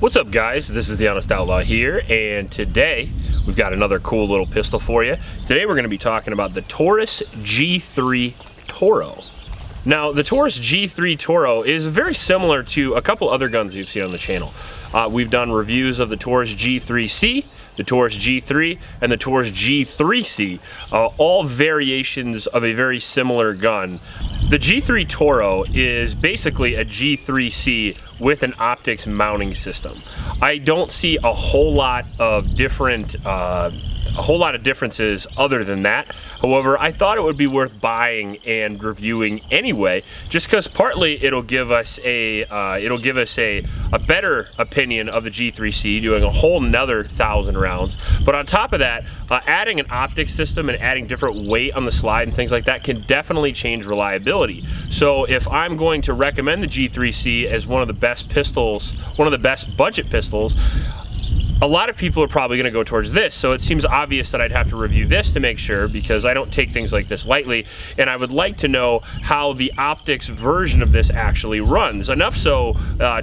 What's up, guys? This is the Honest Outlaw here, and today we've got another cool little pistol for you. Today we're going to be talking about the Taurus G3 TORO. Now, the Taurus G3 TORO is very similar to a couple other guns you've seen on the channel. We've done reviews of the Taurus G3C, the Taurus G3, and the Taurus G3C, all variations of a very similar gun. The G3 TORO is basically a G3C with an optics mounting system. I don't see a whole lot of differences other than that. However, I thought it would be worth buying and reviewing anyway, just because partly it'll give us a better opinion of the G3C, doing a whole nother 1,000 rounds. But on top of that, adding an optic system and adding different weight on the slide and things like that can definitely change reliability. So if I'm going to recommend the G3C as one of the best pistols, one of the best budget pistols, a lot of people are probably going to go towards this, so it seems obvious that I'd have to review this to make sure, because I don't take things like this lightly, and I would like to know how the optics version of this actually runs. Enough so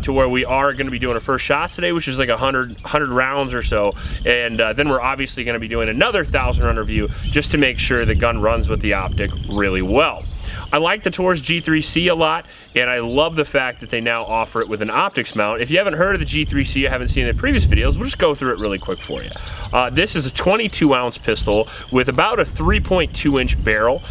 to where we are going to be doing a first shots today, which is like 100 rounds or so, and then we're obviously going to be doing another 1,000 round review just to make sure the gun runs with the optic really well. I like the Taurus G3C a lot, and I love the fact that they now offer it with an optics mount. If you haven't heard of the G3C, or haven't seen the previous videos, we'll just go through it really quick for you. This is a 22-ounce pistol with about a 3.2-inch barrel,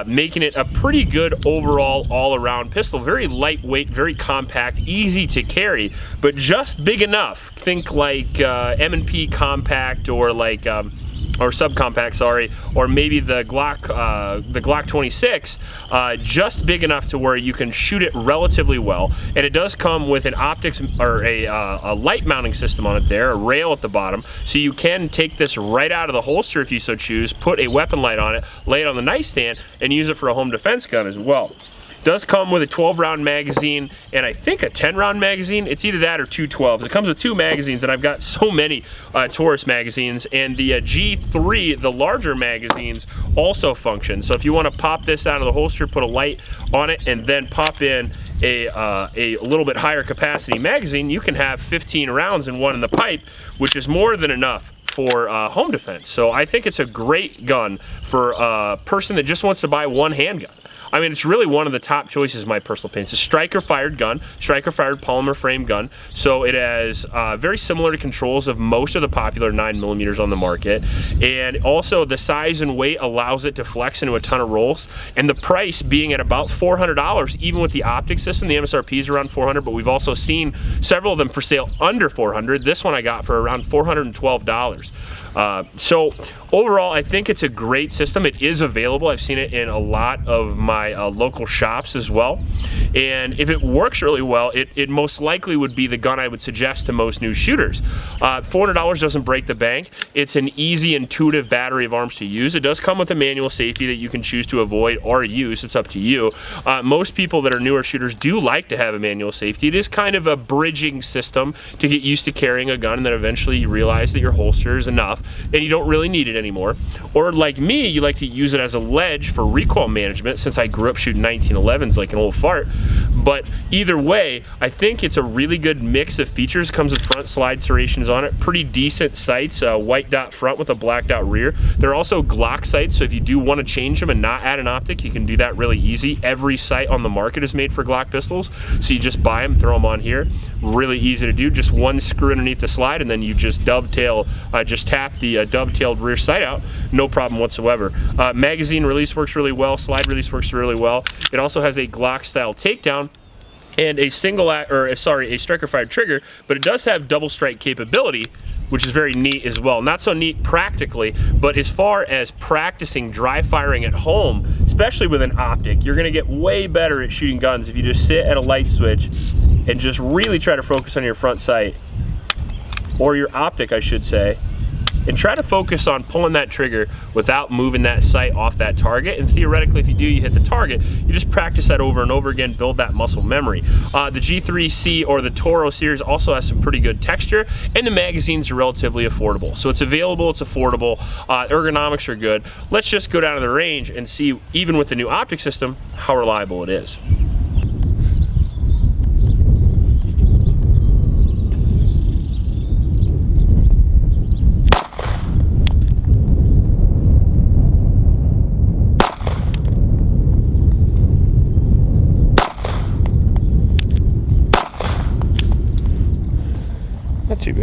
making it a pretty good overall all-around pistol. Very lightweight, very compact, easy to carry, but just big enough. Think like M&P compact, or like or subcompact, sorry, or maybe the Glock 26, just big enough to where you can shoot it relatively well. And it does come with an optics, or a light mounting system on it there, a rail at the bottom, so you can take this right out of the holster if you so choose, put a weapon light on it, lay it on the nightstand, and use it for a home defense gun as well. Does come with a 12-round magazine and I think a 10-round magazine. It's either that or two 12s. It comes with two magazines, and I've got so many Taurus magazines, and the G3, the larger magazines, also function. So if you want to pop this out of the holster, put a light on it, and then pop in a little bit higher capacity magazine, you can have 15 rounds in one in the pipe, which is more than enough for home defense. So I think it's a great gun for a person that just wants to buy one handgun. I mean, it's really one of the top choices in my personal opinion. It's a striker-fired gun, striker-fired polymer frame gun, so it has very similar to controls of most of the popular 9mm on the market, and also the size and weight allows it to flex into a ton of rolls, and the price being at about $400, even with the optic system. The MSRP is around $400, but we've also seen several of them for sale under $400. This one I got for around $412. So overall, I think it's a great system. It is available. I've seen it in a lot of my local shops as well, and if it works really well, it most likely would be the gun I would suggest to most new shooters. $400 doesn't break the bank. It's an easy, intuitive battery of arms to use. It does come with a manual safety that you can choose to avoid or use. It's up to you. Most people that are newer shooters do like to have a manual safety. It is kind of a bridging system to get used to carrying a gun, and then eventually you realize that your holster is enough and you don't really need it anymore. Or like me, you like to use it as a ledge for recoil management, since I grew up shooting 1911s like an old fart. But either way, I think it's a really good mix of features. Comes with front slide serrations on it, pretty decent sights, white dot front with a blacked out rear. They're also Glock sights, so if you do want to change them and not add an optic, you can do that really easy. Every sight on the market is made for Glock pistols, so you just buy them, throw them on here. Really easy to do. Just one screw underneath the slide, and then you just dovetail, just tap the dovetailed rear sight out. No problem whatsoever. Magazine release works really well. Slide release works really well. It also has a Glock style takedown and a a striker fired trigger, but it does have double strike capability, which is very neat as well. Not so neat practically, but as far as practicing dry firing at home, especially with an optic, you're gonna get way better at shooting guns if you just sit at a light switch and just really try to focus on your front sight, or your optic, I should say, and try to focus on pulling that trigger without moving that sight off that target. And theoretically, if you do, you hit the target, you just practice that over and over again, build that muscle memory. The G3C or the TORO series also has some pretty good texture, and the magazines are relatively affordable. So it's available, it's affordable, ergonomics are good. Let's just go down to the range and see, even with the new optic system, how reliable it is.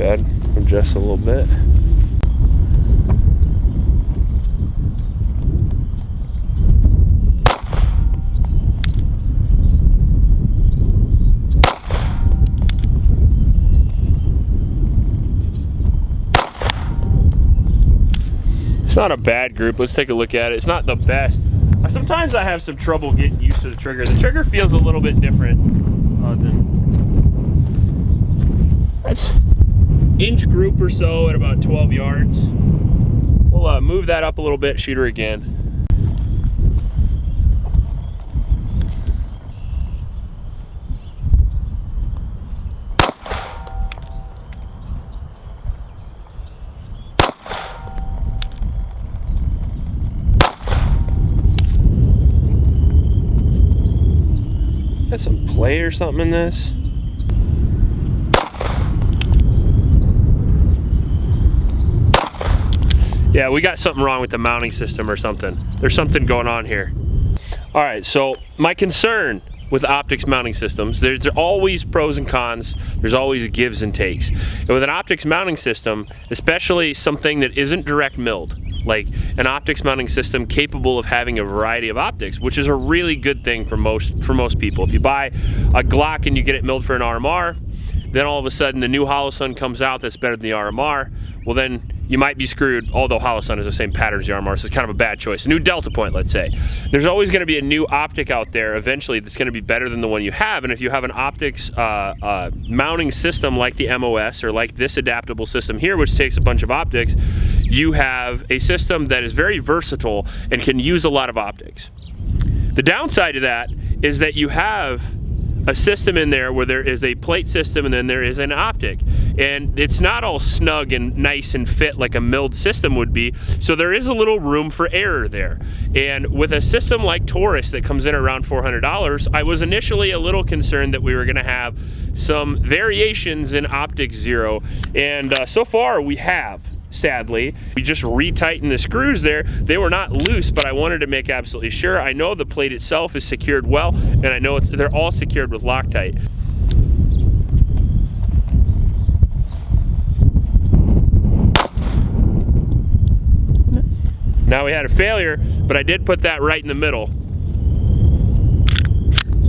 bad. Adjust a little bit. It's not a bad group. Let's take a look at it. It's not the best. Sometimes I have some trouble getting used to the trigger. The trigger feels a little bit different than... That's inch group or so at about 12 yards. We'll move that up a little bit, shoot her again. Got some play or something in this. Yeah, we got something wrong with the mounting system or something. There's something going on here. All right, so my concern with optics mounting systems, there's always pros and cons. There's always gives and takes. And with an optics mounting system, especially something that isn't direct milled, like an optics mounting system capable of having a variety of optics, which is a really good thing for most people. If you buy a Glock and you get it milled for an RMR, then all of a sudden the new Holosun comes out that's better than the RMR, well then you might be screwed, although Holosun is the same pattern as the RMR, so it's kind of a bad choice. A new Delta point, let's say. There's always going to be a new optic out there eventually that's going to be better than the one you have, and if you have an optics mounting system like the MOS or like this adaptable system here, which takes a bunch of optics, you have a system that is very versatile and can use a lot of optics. The downside of that is that you have a system in there where there is a plate system and then there is an optic, and it's not all snug and nice and fit like a milled system would be, so there is a little room for error there. And with a system like Taurus that comes in around $400, I was initially a little concerned that we were going to have some variations in optic zero, and so far we have. Sadly, we just retightened the screws there. They were not loose, but I wanted to make absolutely sure. I know the plate itself is secured well, and I know they're all secured with Loctite. Now we had a failure, but I did put that right in the middle.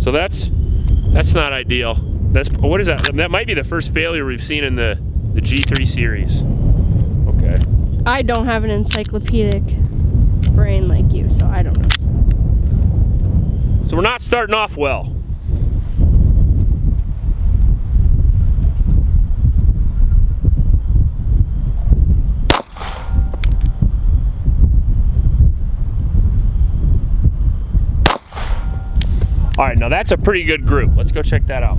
So that's not ideal. What is that? That might be the first failure we've seen in the G3 series. Okay. I don't have an encyclopedic brain like you, so I don't know. So we're not starting off well. All right, now that's a pretty good group. Let's go check that out.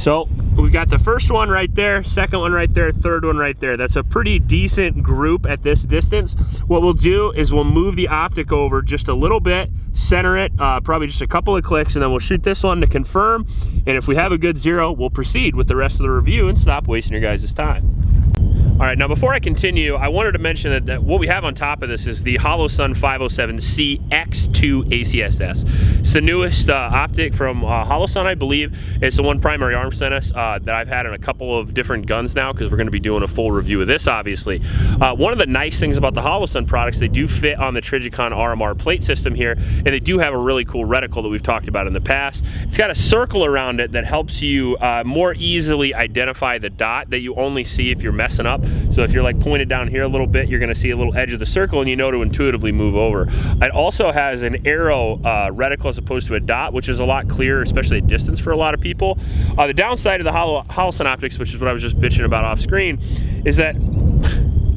So we've got the first one right there, second one right there, third one right there. That's a pretty decent group at this distance. What we'll do is we'll move the optic over just a little bit, center it, probably just a couple of clicks, and then we'll shoot this one to confirm. And if we have a good zero, we'll proceed with the rest of the review and stop wasting your guys' time. All right, now before I continue, I wanted to mention that what we have on top of this is the Holosun 507C X2 ACSS. It's the newest optic from Holosun, I believe. It's the one primary arm sent us that I've had in a couple of different guns now, because we're going to be doing a full review of this, obviously. One of the nice things about the Holosun products, they do fit on the Trijicon RMR plate system here, and they do have a really cool reticle that we've talked about in the past. It's got a circle around it that helps you more easily identify the dot that you only see if you're messing up. So if you're like pointed down here a little bit, you're going to see a little edge of the circle, and you know to intuitively move over. It also has an arrow reticle as opposed to a dot, which is a lot clearer, especially at distance for a lot of people. The downside of the Holosun optics, which is what I was just bitching about off screen, is that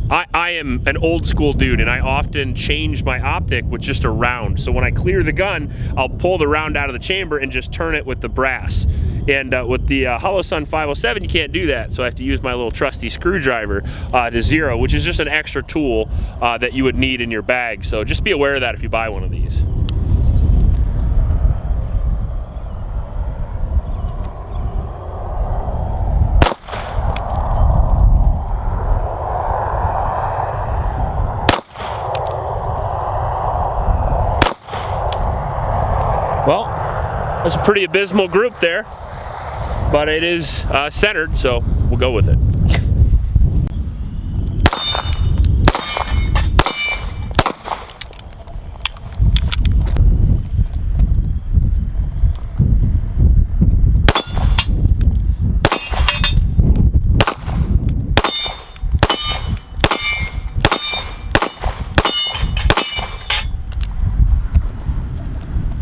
I am an old school dude, and I often change my optic with just a round. So when I clear the gun, I'll pull the round out of the chamber and just turn it with the brass. And with the Holosun 507, you can't do that. So I have to use my little trusty screwdriver to zero, which is just an extra tool that you would need in your bag. So just be aware of that if you buy one of these. That's a pretty abysmal group there, but it is centered, so we'll go with it.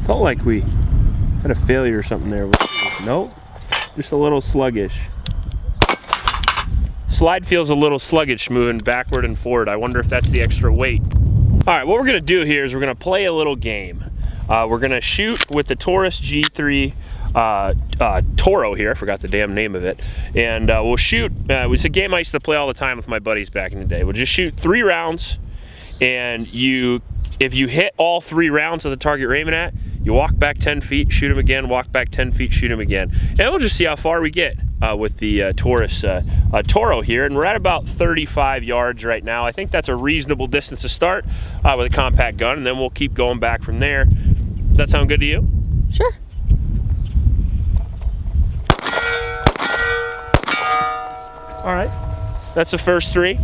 Felt like we had a failure or something there. Nope, just a little sluggish. Slide feels a little sluggish moving backward and forward. I wonder if that's the extra weight. All right, what we're gonna do here is we're gonna play a little game. We're gonna shoot with the Taurus G3 Toro here. I forgot the damn name of it. And we'll shoot, it's a game I used to play all the time with my buddies back in the day. We'll just shoot 3 rounds, and if you hit all 3 rounds of the target you're aiming at, you walk back 10 feet, shoot him again, walk back 10 feet, shoot him again. And we'll just see how far we get with the Taurus Toro here. And we're at about 35 yards right now. I think that's a reasonable distance to start with a compact gun, and then we'll keep going back from there. Does that sound good to you? Sure. All right, that's the first 3.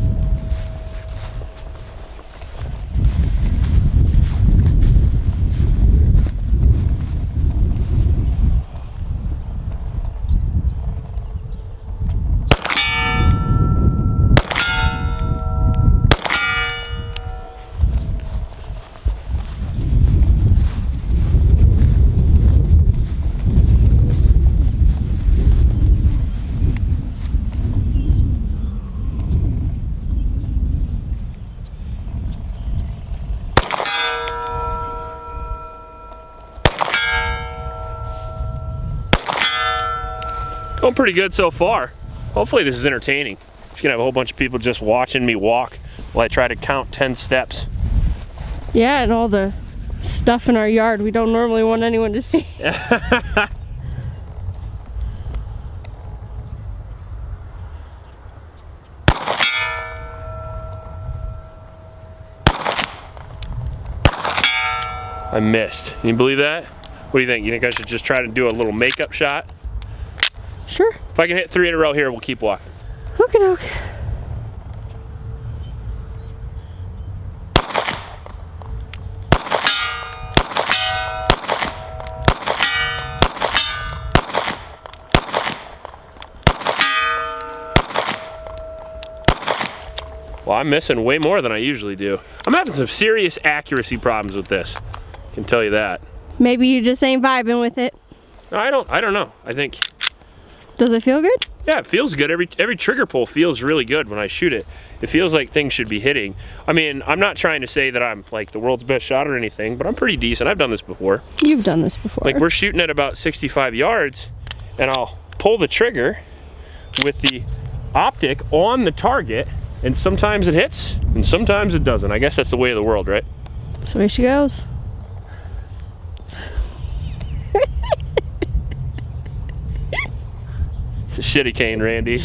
Going pretty good so far. Hopefully this is entertaining. Just gonna have a whole bunch of people just watching me walk while I try to count 10 steps. Yeah, and all the stuff in our yard we don't normally want anyone to see. I missed. Can you believe that? What do you think? You think I should just try to do a little makeup shot? Sure. If I can hit 3 in a row here, we'll keep walking. Okie doke. Well, I'm missing way more than I usually do. I'm having some serious accuracy problems with this. I can tell you that. Maybe you just ain't vibing with it. No, I don't know. I think. Does it feel good? Yeah, it feels good. Every trigger pull feels really good when I shoot it. It feels like things should be hitting. I mean, I'm not trying to say that I'm like the world's best shot or anything, but I'm pretty decent. I've done this before. You've done this before. Like we're shooting at about 65 yards, and I'll pull the trigger with the optic on the target, and sometimes it hits, and sometimes it doesn't. I guess that's the way of the world, right? That's the way she goes. It's a shitty cane, Randy.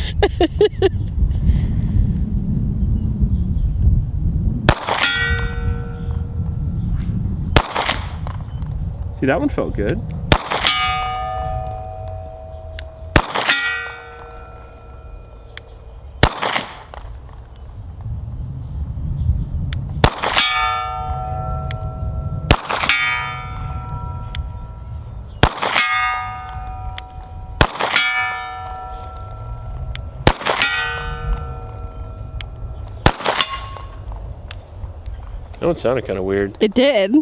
See, that one felt good. That one sounded kind of weird. It did.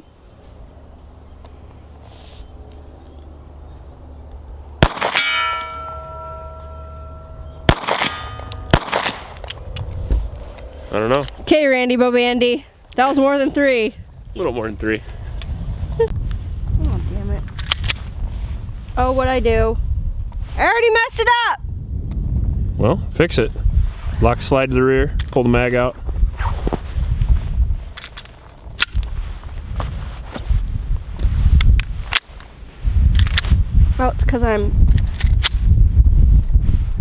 I don't know. Okay, Randy Bobandy. That was more than 3. A little more than 3. Oh, damn it. Oh, what'd I do? I already messed it up! Well, fix it. Lock slide to the rear, pull the mag out. Well, it's because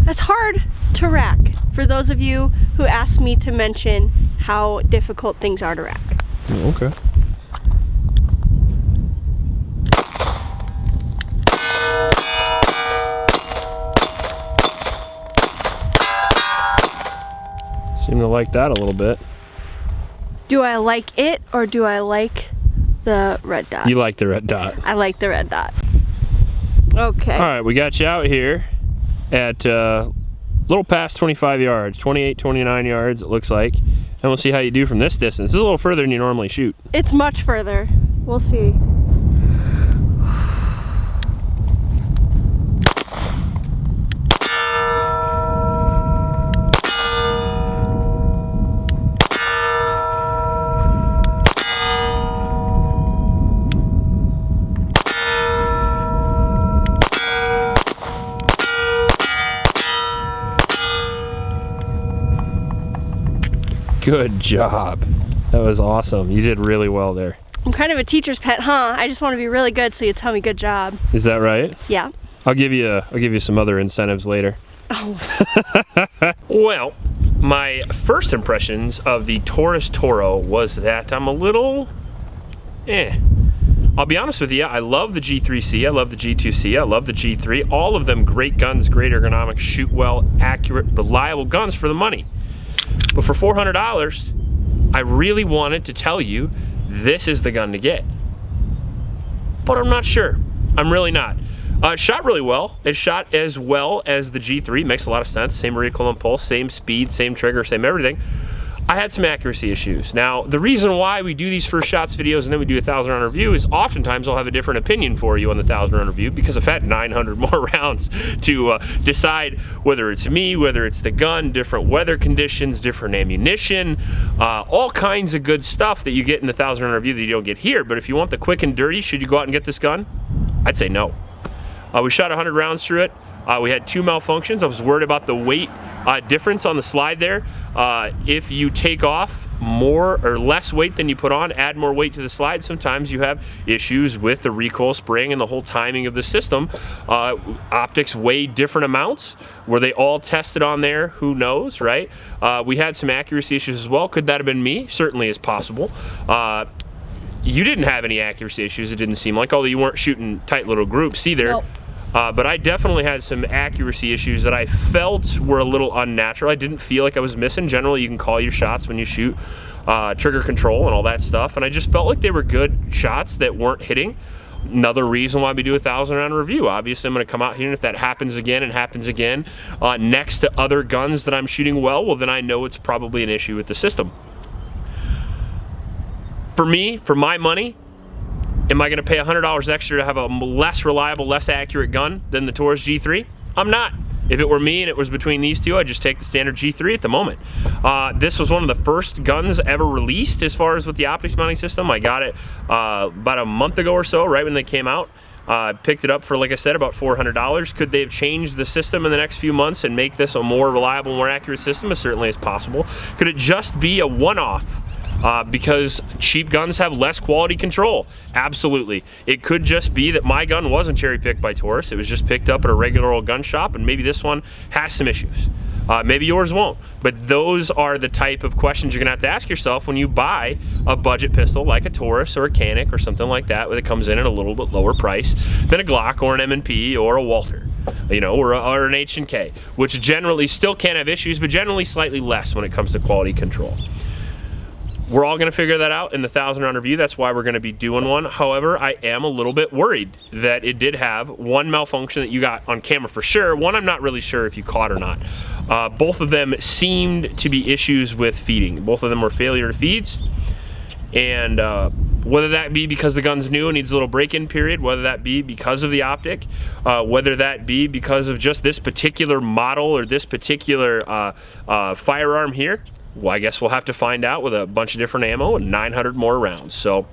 That's hard to rack. For those of you who asked me to mention how difficult things are to rack. Oh, okay. Seem to like that a little bit. Do I like it or do I like the red dot? You like the red dot. I like the red dot. Okay. All right, we got you out here at a little past 25 yards, 28, 29 yards it looks like. And we'll see how you do from this distance. This is a little further than you normally shoot. It's much further. We'll see. Good job. That was awesome. You did really well there. I'm kind of a teacher's pet, huh? I just want to be really good so you tell me good job. Is that right? Yeah. I'll give you some other incentives later. Oh. Well, my first impressions of the Taurus Toro was that I'm a little I'll be honest with you, I love the G3C, I love the G2C, I love the G3. All of them great guns, great ergonomics, shoot well, accurate, reliable guns for the money. But for $400, I really wanted to tell you this is the gun to get. But I'm not sure. I'm really not. It shot really well. It shot as well as the G3. Makes a lot of sense. Same recoil and pulse, same speed, same trigger, same everything. I had some accuracy issues. Now, the reason why we do these first shots videos and then we do a 1,000 round review is oftentimes I'll have a different opinion for you on the 1,000 round review because I've had 900 more rounds to decide whether it's me, whether it's the gun, different weather conditions, different ammunition, all kinds of good stuff that you get in the 1,000 round review that you don't get here. But if you want the quick and dirty, should you go out and get this gun? I'd say no. We shot 100 rounds through it. We had 2 malfunctions. I was worried about the weight difference on the slide there. If you take off more or less weight than you put on, add more weight to the slide, sometimes you have issues with the recoil spring and the whole timing of the system. Optics weigh different amounts. Were they all tested on there? Who knows, right? We had some accuracy issues as well. Could that have been me? Certainly is possible. You didn't have any accuracy issues, it didn't seem like, although you weren't shooting tight little groups either. Nope. But I definitely had some accuracy issues that I felt were a little unnatural. I didn't feel like I was missing. Generally, you can call your shots when you shoot trigger control and all that stuff. And I just felt like they were good shots that weren't hitting. Another reason why we do a 1,000 round review. Obviously, I'm going to come out here and if that happens again and happens again next to other guns that I'm shooting well, then I know it's probably an issue with the system. For me, for my money, am I going to pay $100 extra to have a less reliable, less accurate gun than the Taurus G3? I'm not. If it were me and it was between these two, I'd just take the standard G3 at the moment. This was one of the first guns ever released as far as with the optics mounting system. I got it about a month ago or so, right when they came out. Picked it up for, like I said, about $400. Could they have changed the system in the next few months and make this a more reliable, more accurate system? It certainly is possible. Could it just be a one-off? Because cheap guns have less quality control. Absolutely. It could just be that my gun wasn't cherry picked by Taurus. It was just picked up at a regular old gun shop, and maybe this one has some issues. Maybe yours won't. But those are the type of questions you're gonna have to ask yourself when you buy a budget pistol like a Taurus or a Canik or something like that, where it comes in at a little bit lower price than a Glock or an M&P or a Walther, you know, or an H&K, which generally still can have issues, but generally slightly less when it comes to quality control. We're all going to figure that out in the 1,000 round review. That's why we're going to be doing one. However, I am a little bit worried that it did have one malfunction that you got on camera for sure. One I'm not really sure if you caught or not. Both of them seemed to be issues with feeding. Both of them were failure to feeds. And whether that be because the gun's new and needs a little break-in period, whether that be because of the optic, whether that be because of just this particular model or this particular firearm here, well, I guess we'll have to find out with a bunch of different ammo and 900 more rounds. So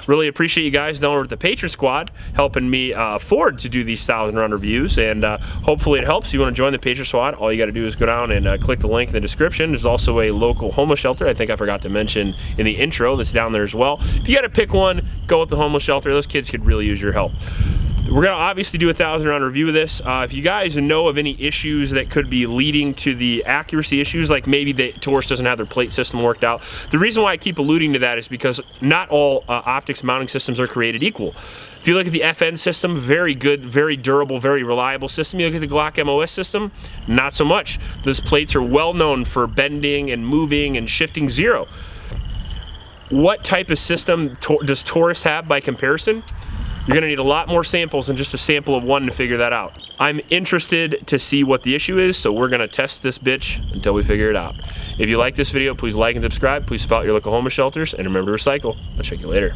really appreciate you guys down over at the Patriot Squad helping me afford to do these 1,000 round reviews, and hopefully it helps. If you want to join the Patriot Squad, all you got to do is go down and click the link in the description. There's also a local homeless shelter, I think I forgot to mention in the intro, that's down there as well. If you got to pick one, go with the homeless shelter. Those kids could really use your help. We're gonna obviously do a 1,000-round review of this. If you guys know of any issues that could be leading to the accuracy issues, like maybe the Taurus doesn't have their plate system worked out. The reason why I keep alluding to that is because not all optics mounting systems are created equal. If you look at the FN system, very good, very durable, very reliable system. You look at the Glock MOS system, not so much. Those plates are well known for bending and moving and shifting zero. What type of system does Taurus have by comparison? You're gonna need a lot more samples than just a sample of one to figure that out. I'm interested to see what the issue is, so we're gonna test this bitch until we figure it out. If you like this video, please like and subscribe. Please support your local homeless shelters, and remember to recycle. I'll check you later.